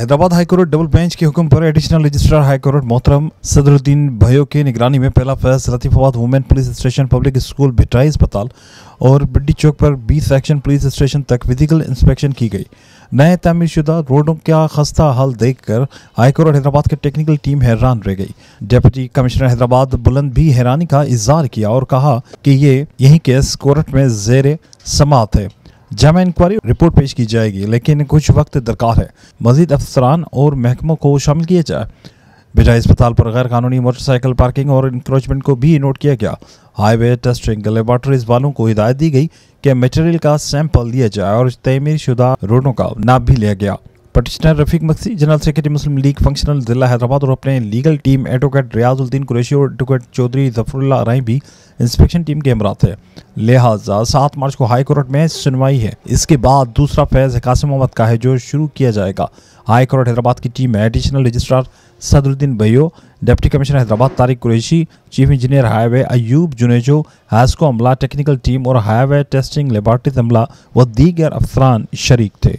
Hyderabad high court double bench के हुक्म पर एडिशनल रजिस्ट्रार हाईकोर्ट मोहतरम सदरुद्दीन भयो की निगरानी में पहला Faiz Latifabad women police station, public school, Bhittai अस्पताल और बड्डी चौक पर 20 सेक्शन पुलिस स्टेशन तक फिजिकल इंस्पेक्शन की गई। नए तामीरशुदा रोडों का खस्ता हाल देखकर हाईकोर्ट हैदराबाद की टेक्निकल टीम हैरान रह गई। डिप्टी कमिश्नर हैदराबाद बुलंद भी हैरानी का इजहार किया और कहा कि यही केस कोर्ट में जेर समाअत है। जामा इंक्वायरी रिपोर्ट पेश की जाएगी, लेकिन कुछ वक्त दरकार है। मजीद अफसरान और महकमों को शामिल किया जाए। भिटाई अस्पताल पर गैर कानूनी मोटरसाइकिल पार्किंग और इंक्रोचमेंट को भी नोट किया गया। हाईवे टेस्टिंग लेबॉर्टरीज वालों को हिदायत दी गई कि मटेरियल का सैंपल लिया जाए और तमीर शुदा रोडों का नाप भी लिया गया। Petitioner Rafiq Maqsi, general secretary Muslim League functional जिला हैदराबाद और अपने legal team advocate Riazuddin Qureshi और एडवोकेट चौधरी जफरुल्लाह राय भी इंस्पेक्शन टीम के हमरा थे। लिहाजा 7 मार्च को हाई कोर्ट में सुनवाई है। इसके बाद दूसरा फैज कासिम मोहम्मद का है जो शुरू किया जाएगा। हाई कोर्ट हैदराबाद की टीम में additional registrar Sadruddin Bhayo, deputy commissioner Hyderabad Tariq Qureshi, chief engineer highway Ayub Junejo, हास्को अमला टेक्निकल टीम और हाईवे टेस्टिंग लेबॉर्टरीज अमला व दीगर अफसरान शरीक थे।